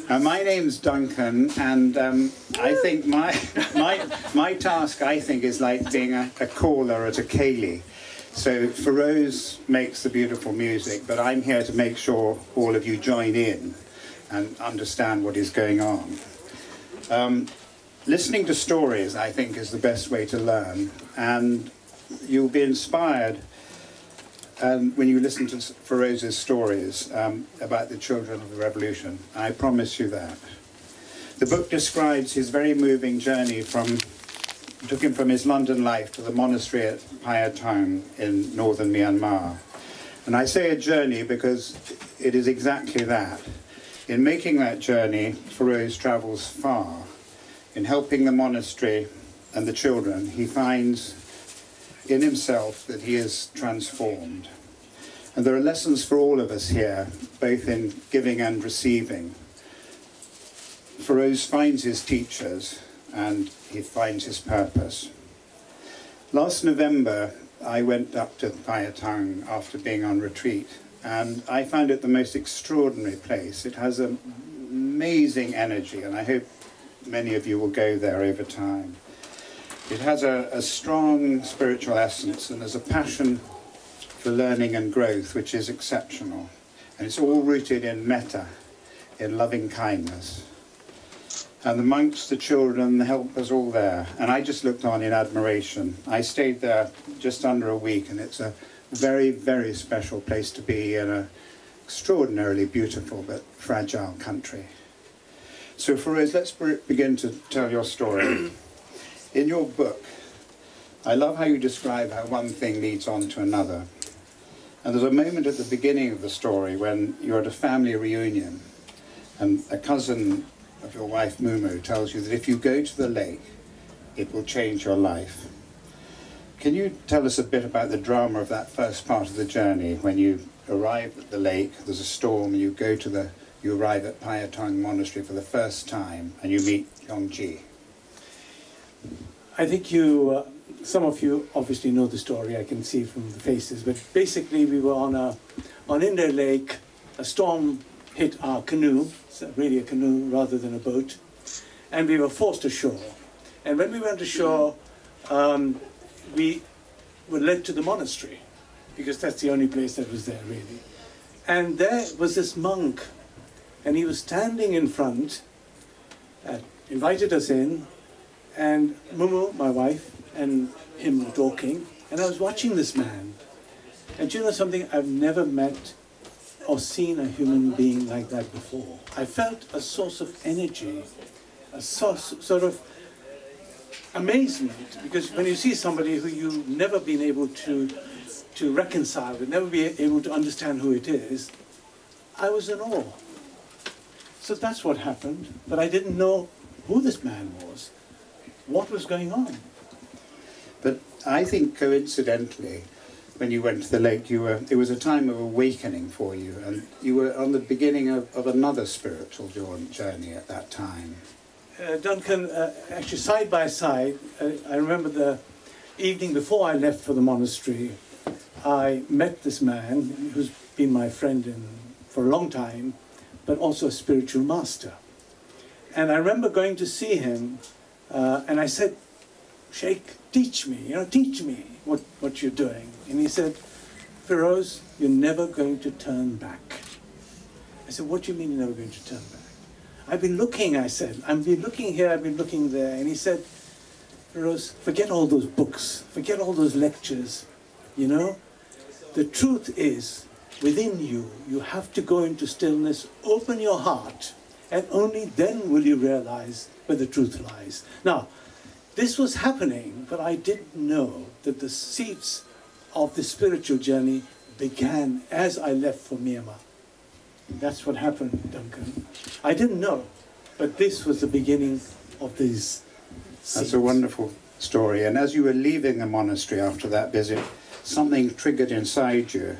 My name's Duncan, and I think my task, I think, is like being a caller at a ceilidh. So Feroze makes the beautiful music, but I'm here to make sure all of you join in and understand what is going on. Listening to stories, I think, is the best way to learn, and you'll be inspired when you listen to Feroze's stories about the children of the revolution. I promise you that. The book describes his very moving journey took him from his London life to the monastery at Phaya Taung in northern Myanmar. And I say a journey because it is exactly that. In making that journey, Feroze travels far. In helping the monastery and the children, he finds in himself that he is transformed. And there are lessons for all of us here, both in giving and receiving. Feroze finds his teachers and he finds his purpose. Last November, I went up to Phaya Taung after being on retreat, and I found it the most extraordinary place. It has an amazing energy, and I hope many of you will go there over time. It has a strong spiritual essence, and there's a passion for learning and growth, which is exceptional. And it's all rooted in metta, in loving kindness. And the monks, the children, the helpers, all there. And I just looked on in admiration. I stayed there just under a week, and it's a very, very special place to be in an extraordinarily beautiful but fragile country. So Feroze, let's begin to tell your story. In your book, I love how you describe how one thing leads on to another. And there's a moment at the beginning of the story when you're at a family reunion, and a cousin of your wife, Mumu, tells you that if you go to the lake, it will change your life. Can you tell us a bit about the drama of that first part of the journey, when you arrive at the lake, there's a storm, and you arrive at Phaya Taung monastery for the first time, and you meet Yongji? I think some of you obviously know the story, I can see from the faces, but basically we were on Inle Lake. A storm hit our canoe, really a canoe rather than a boat, and we were forced ashore. And when we went ashore, we were led to the monastery, because that's the only place that was there, really. And there was this monk, and he was standing in front, invited us in, and Mumu, my wife, and him were talking, and I was watching this man. And do you know something? I've never met or seen a human being like that before. I felt a source of energy, a source, sort of amazement, because when you see somebody who you've never been able to reconcile with, never be able to understand who it is, I was in awe. So that's what happened, but I didn't know who this man was, what was going on. But I think coincidentally, when you went to the lake, it was a time of awakening for you, and you were on the beginning of another spiritual journey at that time. Duncan, actually side by side, I remember the evening before I left for the monastery, I met this man who's been my friend for a long time, but also a spiritual master. And I remember going to see him, and I said, Sheikh, teach me what you're doing. And he said, Feroze, you're never going to turn back. I said, what do you mean you're never going to turn back? I've been looking, I said. I've been looking here, I've been looking there. And he said, Feroze, forget all those books, forget all those lectures. You know, the truth is within you. You have to go into stillness, open your heart, and only then will you realize where the truth lies. Now, this was happening, but I didn't know that the seeds of the spiritual journey began as I left for Myanmar. That's what happened, Duncan. I didn't know, but this was the beginning of these seeds. That's a wonderful story. And as you were leaving the monastery after that visit, something triggered inside you.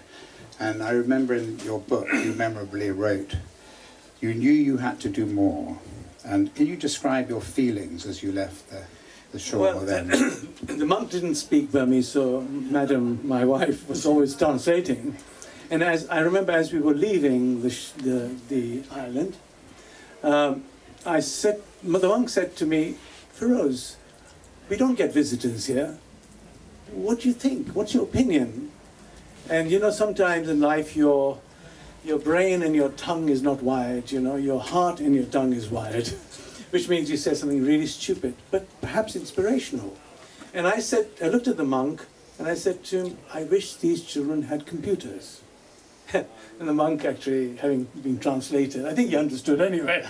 And I remember in your book, you memorably wrote, you knew you had to do more. And can you describe your feelings as you left the shore? Well, then? The monk didn't speak Burmese, so Madam, my wife, was always translating. And I remember as we were leaving the island, The monk said to me, Feroze, we don't get visitors here. What do you think? What's your opinion? And you know, sometimes in life your brain and your tongue is not wired, you know, your heart and your tongue is wired, which means you say something really stupid, but perhaps inspirational. And I looked at the monk and I said to him, I wish these children had computers. And the monk, actually, having been translated, I think he understood anyway,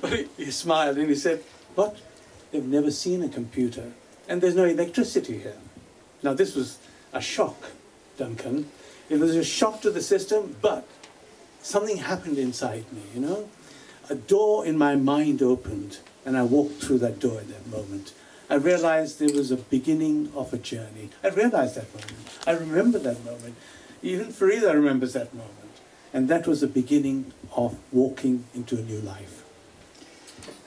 but he smiled and he said, but they've never seen a computer and there's no electricity here. Now this was a shock, Duncan. It was a shock to the system, but something happened inside me, you know? A door in my mind opened and I walked through that door at that moment. I realized there was a beginning of a journey. I realized that moment. I remember that moment. Even Farida remembers that moment. And that was the beginning of walking into a new life.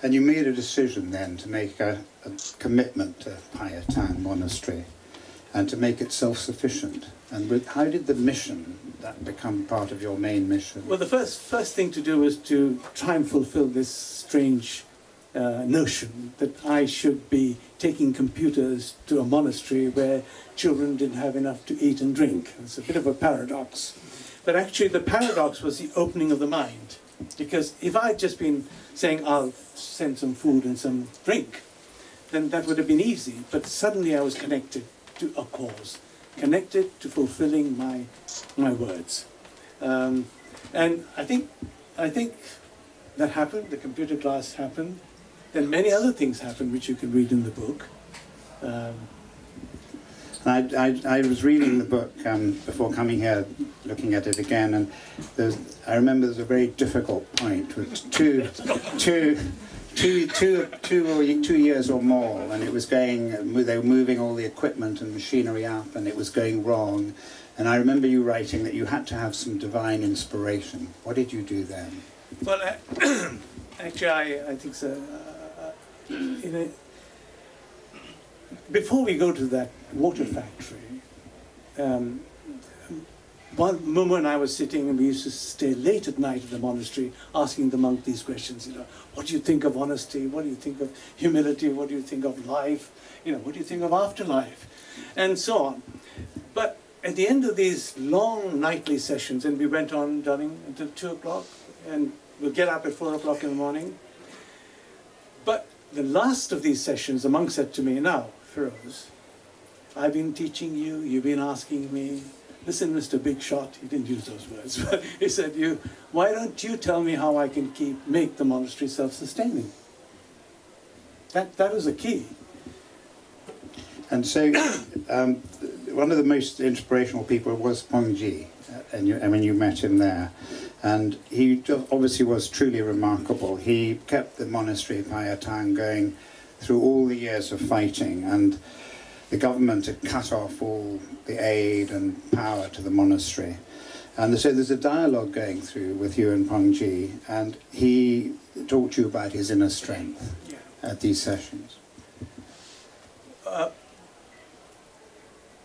And you made a decision then to make a commitment to Phaya Taung monastery and to make it self-sufficient. And how did the mission that become part of your main mission? Well, the first thing to do was to try and fulfill this strange notion that I should be taking computers to a monastery where children didn't have enough to eat and drink. It's a bit of a paradox. But actually the paradox was the opening of the mind. Because if I had just been saying, I'll send some food and some drink, then that would have been easy. But suddenly I was connected to a cause, connected to fulfilling my words. And I think that happened, the computer class happened. Then many other things happened, which you can read in the book. I was reading the book before coming here, looking at it again, and I remember there's a very difficult point with two years or more, and it was going. They were moving all the equipment and machinery up, and it was going wrong. And I remember you writing that you had to have some divine inspiration. What did you do then? Well, actually, I think so. Before we go to that water factory, Mumu and I were sitting and we used to stay late at night at the monastery asking the monk these questions, you know, what do you think of honesty? What do you think of humility? What do you think of life? You know, what do you think of afterlife? And so on. But at the end of these long nightly sessions, and we went on, darling, until 2 o'clock, and we'll get up at 4 o'clock in the morning. But the last of these sessions, the monk said to me, now, Feroze, I've been teaching you, you've been asking me, listen, Mr. Big Shot, he didn't use those words, but he said, why don't you tell me how I can make the monastery self-sustaining? That was the key. And so, one of the most inspirational people was Pongji, and when you met him there. And he obviously was truly remarkable. He kept the monastery Phaya Taung going through all the years of fighting, and the government had cut off all the aid and power to the monastery. And so there's a dialogue going through with you and Pongji, and he talked to you about his inner strength at these sessions.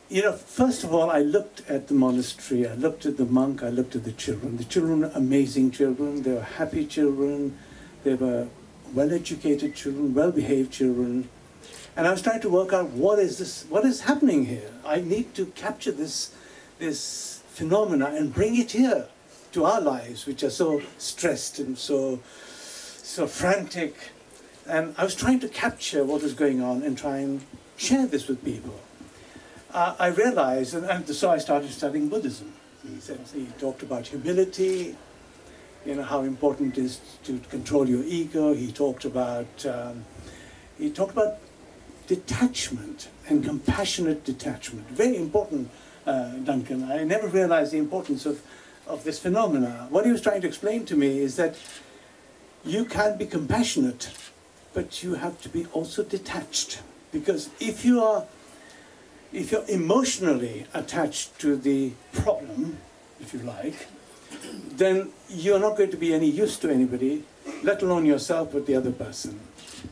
You know, first of all, I looked at the monastery, I looked at the monk, I looked at the children. The children were amazing children, they were happy children, they were well-educated children, well-behaved children. And I was trying to work out what is happening here? I need to capture this phenomena and bring it here to our lives, which are so stressed and so frantic. And I was trying to capture what was going on and try and share this with people. I realized, and so I started studying Buddhism. He talked about humility, you know, how important it is to control your ego. He talked about detachment and compassionate detachment. Very important, Duncan. I never realized the importance of this phenomena. What he was trying to explain to me is that you can be compassionate, but you have to be also detached. Because if you're emotionally attached to the problem, if you like, then you're not going to be any use to anybody, let alone yourself or the other person.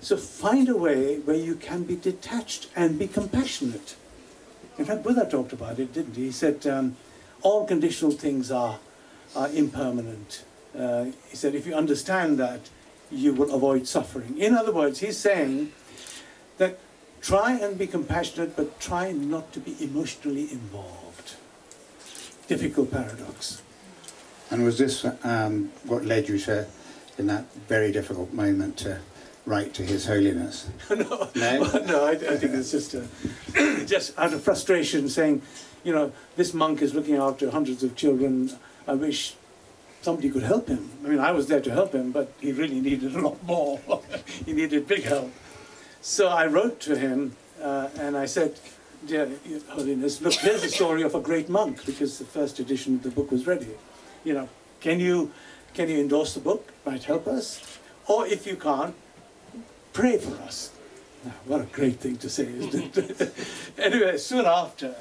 So find a way where you can be detached and be compassionate. In fact, Buddha talked about it, didn't he? He said, all conditional things are impermanent. He said, if you understand that, you will avoid suffering. In other words, he's saying that try and be compassionate, but try not to be emotionally involved. Difficult paradox. And was this what led you to, in that very difficult moment, to write to His Holiness? No, No? no, I think it's just just out of frustration, saying, you know, this monk is looking after hundreds of children. I wish somebody could help him. I mean, I was there to help him, but he really needed a lot more. He needed big help. So I wrote to him, and I said, "Dear Your Holiness, look, here's the story of a great monk," because the first edition of the book was ready. You know, can you endorse the book? Might help us. Or if you can't, pray for us. Now, what a great thing to say, isn't it? Anyway, soon after,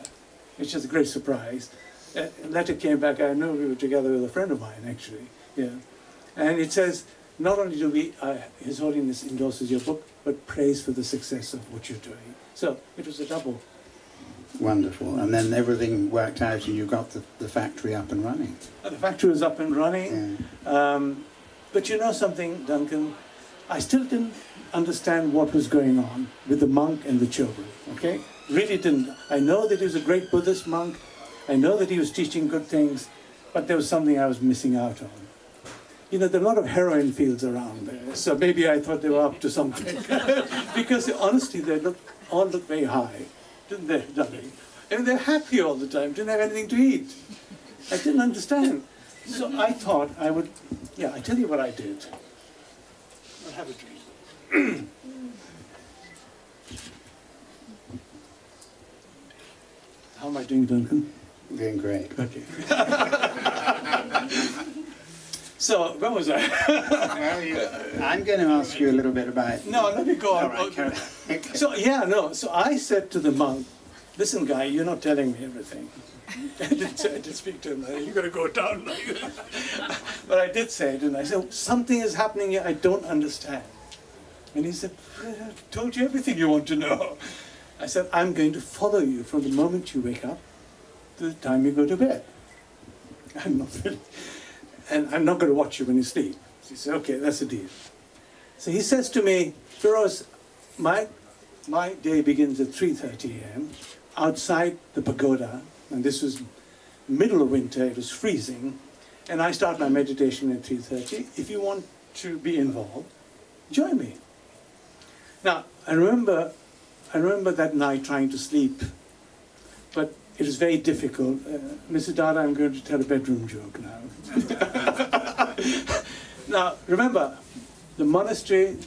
which is a great surprise, a letter came back. I know we were together with a friend of mine, actually. Yeah, and it says, not only do we, His Holiness endorses your book, but prays for the success of what you're doing. So it was a double. Wonderful. And then everything worked out and you got the factory up and running. The factory was up and running. Yeah. But you know something, Duncan? I still didn't understand what was going on with the monk and the children, okay? Really didn't. I know that he was a great Buddhist monk. I know that he was teaching good things, but there was something I was missing out on. You know, there are a lot of heroin fields around there, so maybe I thought they were up to something. Because honestly, they all looked very high, didn't they, darling? And they're happy all the time, didn't have anything to eat. I didn't understand. So I thought I would, I tell you what I did. I'll have a drink. How am I doing, Duncan? Doing great. Okay. So, where was I? Well, I'm going to ask you a little bit about... No, let me go on. All right, okay. So I said to the monk, listen, guy, you're not telling me everything. I did speak to him, you're going to go down like that. But I did say it, and I said, something is happening here I don't understand. And he said, I've told you everything you want to know. I said, I'm going to follow you from the moment you wake up to the time you go to bed. I'm not really... And I'm not going to watch you when you sleep. So he said, okay, that's a deal. So he says to me, Feroze, my day begins at 3:30 a.m. outside the pagoda, and this was middle of winter, it was freezing, and I start my meditation at 3:30. If you want to be involved, join me. Now, I remember that night trying to sleep, but it was very difficult. Mr. Dada, I'm going to tell a bedroom joke now. Now, remember, the monastery,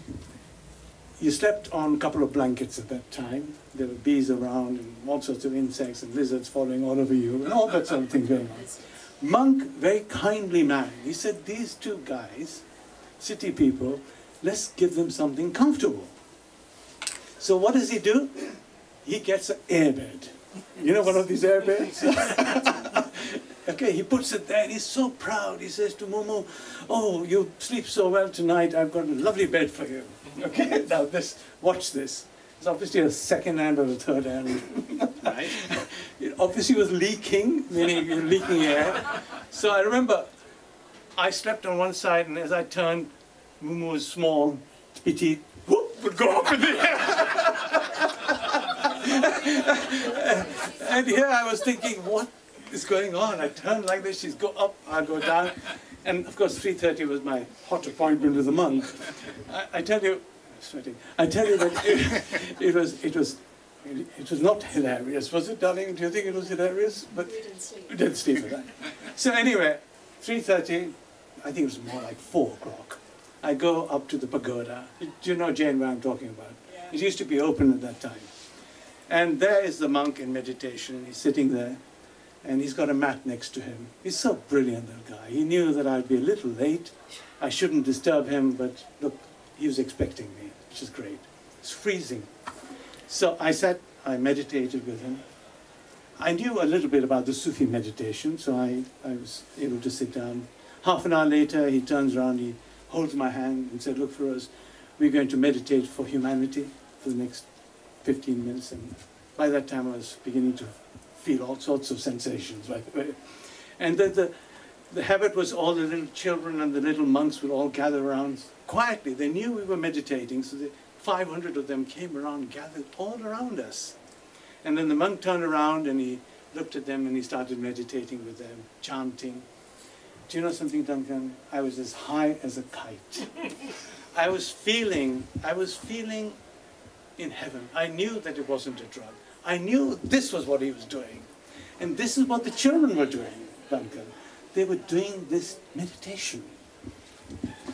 you slept on a couple of blankets at that time. There were bees around and all sorts of insects and lizards falling all over you and all that sort of thing going on. Monk, very kindly man, he said, these two guys, city people, let's give them something comfortable. So what does he do? He gets an airbed. You know, one of these airbeds? Okay, he puts it there and he's so proud. He says to Momo, oh, you sleep so well tonight, I've got a lovely bed for you. Okay, now watch this. It's obviously a second hand or a third hand. Right? It obviously was leaking, meaning leaking air. So I remember I slept on one side, and as I turned, Momo was small, petite, whoop, would go up in the air. And here I was thinking, what is going on? I turn like this, she's go up, I go down. And of course 3:30 was my hot appointment with the monk. I tell you, I'm sweating. I tell you that it was not hilarious. Was it, darling? Do you think it was hilarious? But we didn't sleep at that. So anyway, 3:30, I think it was more like 4 o'clock. I go up to the pagoda. Do you know, Jain, where I'm talking about? Yeah. It used to be open at that time. And there is the monk in meditation. He's sitting there, and he's got a mat next to him. He's so brilliant, that guy. He knew that I'd be a little late. I shouldn't disturb him, but look, he was expecting me, which is great. It's freezing. So I sat, I meditated with him. I knew a little bit about the Sufi meditation, so I was able to sit down. Half an hour later, he turns around, he holds my hand and said, look, Feroze, we're going to meditate for humanity for the next 15 minutes. And by that time, I was beginning to feel all sorts of sensations, by the way. And the habit was all the little children and the little monks would all gather around quietly. They knew we were meditating, so 500 of them came around, gathered all around us. And then the monk turned around and he looked at them and he started meditating with them, chanting. Do you know something, Duncan? I was as high as a kite. I was feeling in heaven. I knew that it wasn't a drug. I knew this was what he was doing. And this is what the children were doing, Duncan. They were doing this meditation.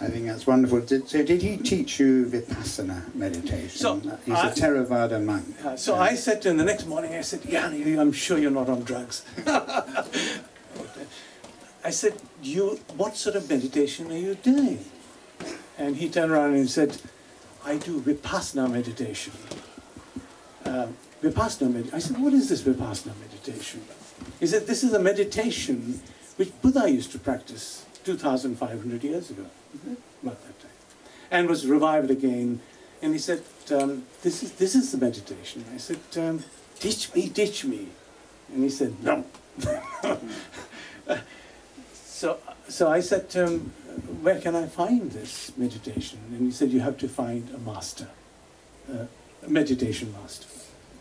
I think that's wonderful. So did he teach you Vipassana meditation? So he's a Theravada monk. So I said to him the next morning, I said, Yanni, I'm sure you're not on drugs. I said, what sort of meditation are you doing? And he turned around and said, I do Vipassana meditation. I said, what is this Vipassana meditation? He said, this is a meditation which Buddha used to practice 2,500 years ago, about that time, and was revived again. And he said, this is the meditation. I said, teach me. And he said, no. So I said to him, where can I find this meditation? And he said, you have to find a master, a meditation master.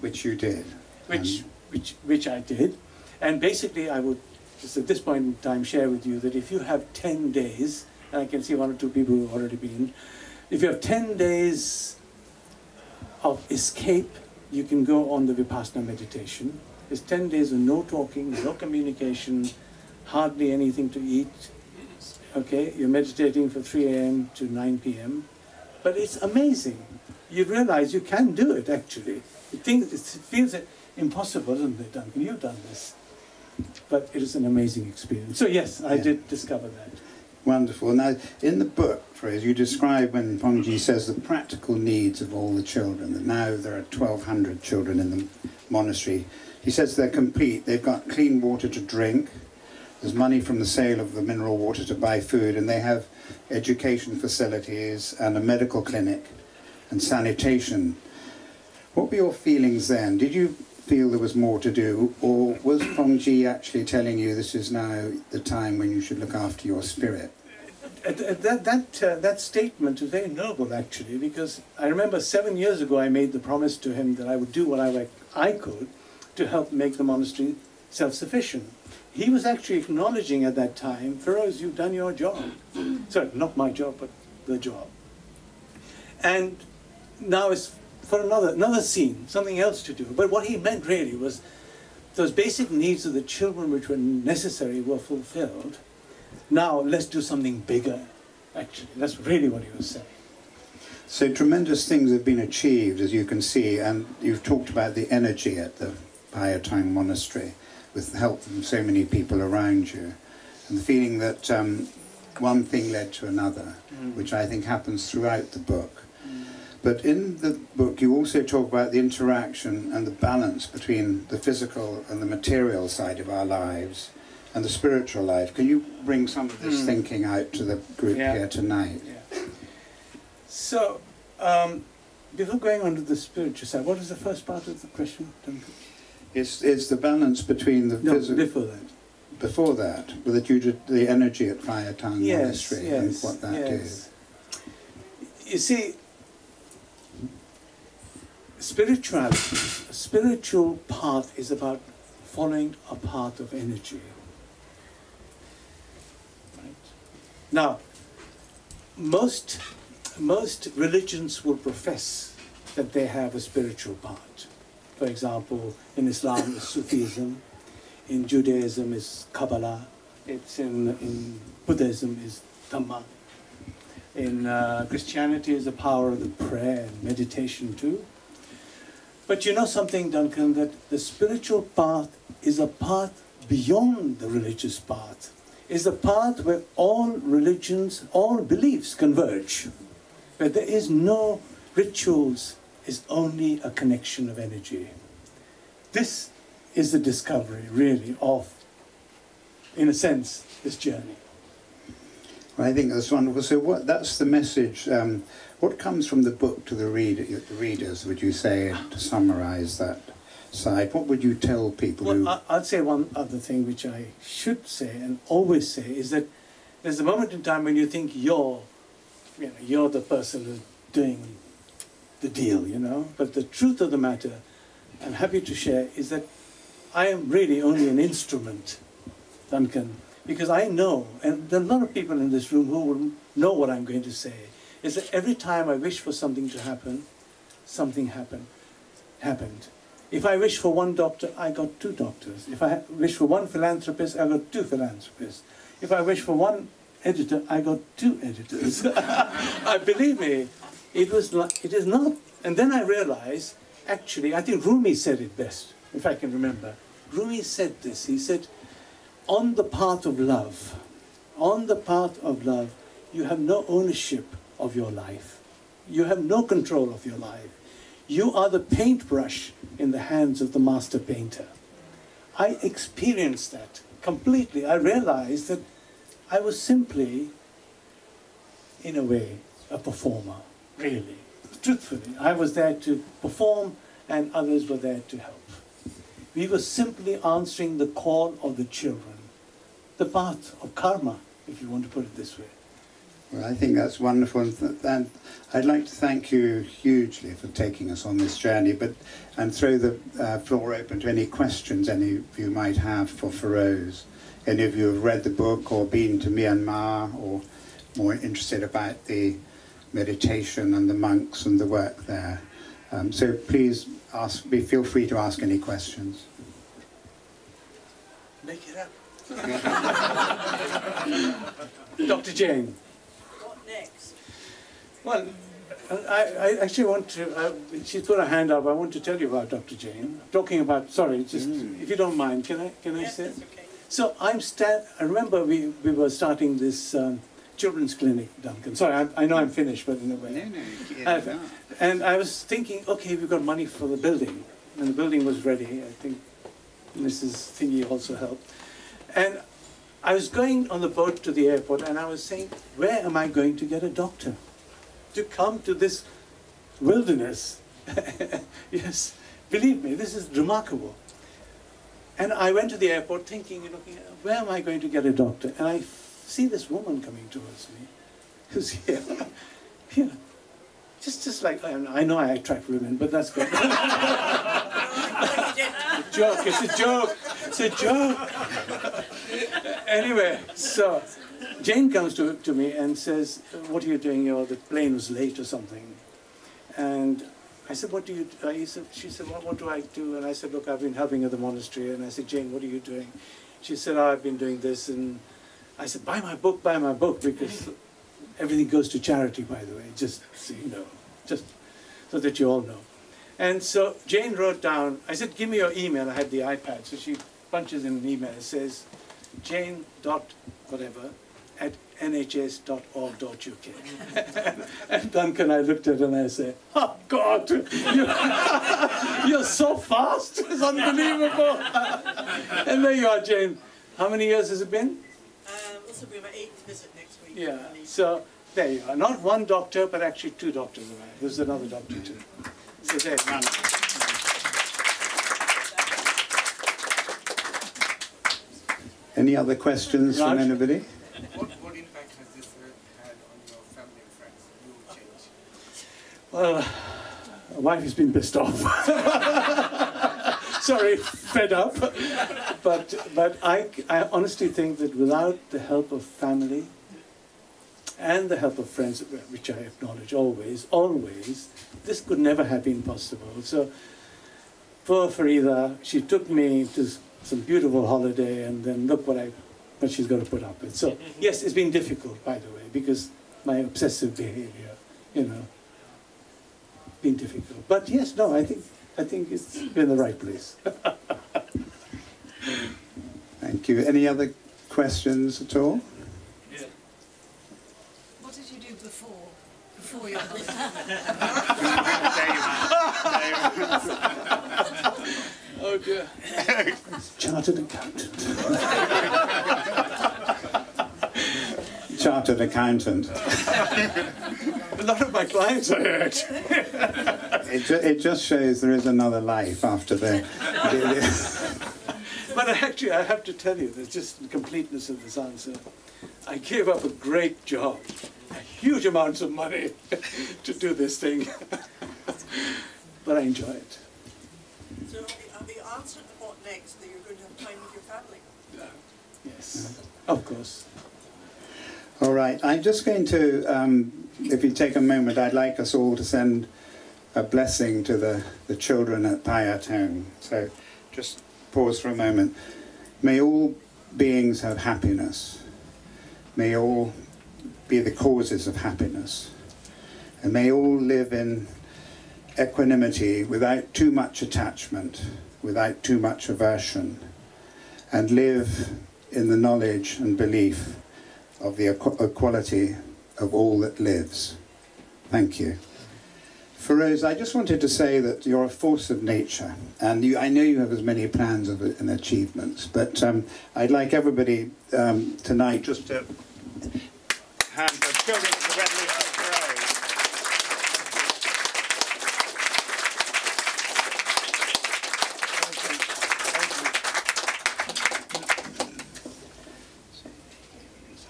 Which you did. Which I did. And basically I would just at this point in time share with you that if you have 10 days, and I can see 1 or 2 people who have already been, if you have 10 days of escape, you can go on the Vipassana meditation. It's 10 days of no talking, no communication, hardly anything to eat. Okay, you're meditating from 3 a.m. to 9 p.m. But it's amazing. You realize you can do it, actually. It feels impossible, doesn't it, Duncan? You've done this. But it is an amazing experience. So yes, I did discover that. Wonderful. Now, in the book, Feroze, you describe when Pongji says the practical needs of all the children, that now there are 1,200 children in the monastery. He says they're complete. They've got clean water to drink. There's money from the sale of the mineral water to buy food, and they have education facilities and a medical clinic and sanitation. What were your feelings then? Did you feel there was more to do, or was Pongji actually telling you this is now the time when you should look after your spirit? That statement is very noble, actually, because I remember 7 years ago I made the promise to him that I would do what I could to help make the monastery self-sufficient. He was actually acknowledging at that time, Feroze, you've done your job. Sorry, not my job, but the job. And now it's for another scene, something else to do. But what he meant really was those basic needs of the children which were necessary were fulfilled. Now let's do something bigger, actually. That's really what he was saying. So tremendous things have been achieved, as you can see, and you've talked about the energy at the Phaya Taung monastery, with the help from so many people around you, and the feeling that one thing led to another, which I think happens throughout the book. But in the book you also talk about the interaction and the balance between the physical and the material side of our lives and the spiritual life. Can you bring some of this thinking out to the group here tonight? Yeah. So, before going on to the spiritual side, what is the first part of the question, Duncan? It's the balance between the physical... before that. Before that, with the energy at Phaya Taung monastery and what that is. You see, spirituality, a spiritual path is about following a path of energy. Right? Now, most religions will profess that they have a spiritual path. For example, in Islam is Sufism, in Judaism is Kabbalah, it's in Buddhism is Dhamma. In Christianity is the power of the prayer and meditation too. But you know something, Duncan, that the spiritual path is a path beyond the religious path. It's a path where all religions, all beliefs converge. Where there is no rituals, is only a connection of energy. This is the discovery, really, of, in a sense, this journey. Well, I think that's wonderful. So that's the message. What comes from the book to the readers, would you say, to summarise that side, what would you tell people who... Well, I'd say one other thing which I should say and always say is that there's a moment in time when you think you're the person who's doing the deal, you know. But the truth of the matter, I'm happy to share, is that I am really only an instrument, Duncan, because I know, and there are a lot of people in this room who will know what I'm going to say, is that every time I wish for something to happen, something happened. If I wish for one doctor, I got two doctors. If I wish for one philanthropist, I got two philanthropists. If I wish for one editor, I got two editors. Believe me, it is not. And then I realized, actually, I think Rumi said it best, if I can remember. Rumi said this. He said, on the path of love, you have no ownership of your life. You have no control of your life. You are the paintbrush in the hands of the master painter. I experienced that completely. I realized that I was simply, in a way, a performer, really. Truthfully, I was there to perform and others were there to help. We were simply answering the call of the children, the path of karma, if you want to put it this way. Well, I think that's wonderful, and I'd like to thank you hugely for taking us on this journey, and throw the floor open to any questions any of you might have for Feroze. Any of you have read the book or been to Myanmar or more interested about the meditation and the monks and the work there. So please feel free to ask any questions. Make it up. Dr. Jain. Next. Well, I actually want to, she's put her hand up, I want to tell you about Dr. Jain. Talking about, sorry, just if you don't mind, can I Yes, say? that's okay. So I remember we were starting this children's clinic, Duncan. Sorry, I know I'm finished, but in a way. No. And I was thinking, okay, we've got money for the building. And the building was ready. I think Mrs. Thingy also helped. And I was going on the boat to the airport and I was saying, where am I going to get a doctor to come to this wilderness? Yes, believe me, this is remarkable. And I went to the airport thinking, where am I going to get a doctor? And I see this woman coming towards me, who's here. Here. Just like, I know I attract women, but that's good. It's a joke. It's a joke. Anyway, so Jane comes to me and says, what are you doing? The plane was late or something. And I said, what do you do? She said, well, what do I do? And I said, look, I've been helping at the monastery. And I said, Jane, what are you doing? She said, oh, I've been doing this. And I said, buy my book, because everything goes to charity, by the way, just so you know, just so that you all know. And so Jane wrote down, I said, give me your email. I had the iPad. So she punches in an email. It says, jane.whatever@nhs.org.uk. And Duncan, I looked at her and I said, oh God, you're so fast. It's unbelievable. And there you are, Jane. How many years has it been? This will be my 8th visit next week. Yeah, so there you are. Not one doctor, but actually 2 doctors arrived. There's another doctor too. So there you are. Any other questions from anybody? What impact has this had on your family and friends? Your change? Well, my wife has been pissed off. Sorry, fed up. But I honestly think that without the help of family and the help of friends, which I acknowledge always, this could never have been possible. So poor Farida, she took me to some beautiful holiday, and then look what she's got to put up with. So yes, it's been difficult, by the way, because my obsessive behavior, been difficult. But yes, no, I think it's been the right place. Thank you. Any other questions at all? Yeah. What did you do before your book? Oh dear. Chartered accountant. Chartered accountant. But lot of my clients are here, actually. It just shows there is another life after the... But actually, I have to tell you, there's just the completeness of this answer. I gave up a great job, huge amounts of money to do this thing. But I enjoy it. So have you answered what next, that you're going to have time with your family? Yes, of course. All right, I'm just going to, if you take a moment, I'd like us all to send a blessing to the children at Phaya Taung. So just pause for a moment. May all beings have happiness. May all be the causes of happiness. And may all live in equanimity without too much attachment, without too much aversion, and live in the knowledge and belief of the equality of all that lives. Thank you. Feroze, I just wanted to say that you're a force of nature, and I know you have as many plans and achievements, but I'd like everybody tonight just to hand the children of the Revolution of Feroze.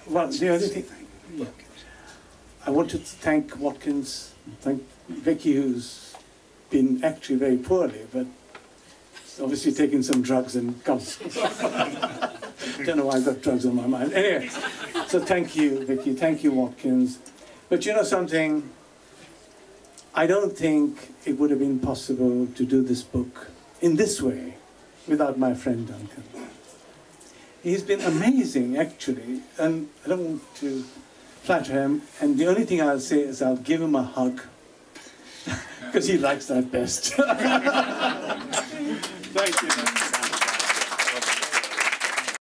Well, the only thing, yeah. I wanted to thank Watkins, thank Vicky, who's been actually very poorly, but obviously taking some drugs and comes. Don't know why I've got drugs on my mind. Anyway, so thank you, Vicky, thank you, Watkins. But you know something, I don't think it would have been possible to do this book in this way without my friend Duncan. He's been amazing, actually, and I don't want to flatter him, and the only thing I'll say is I'll give him a hug, because he likes that best. Thank you.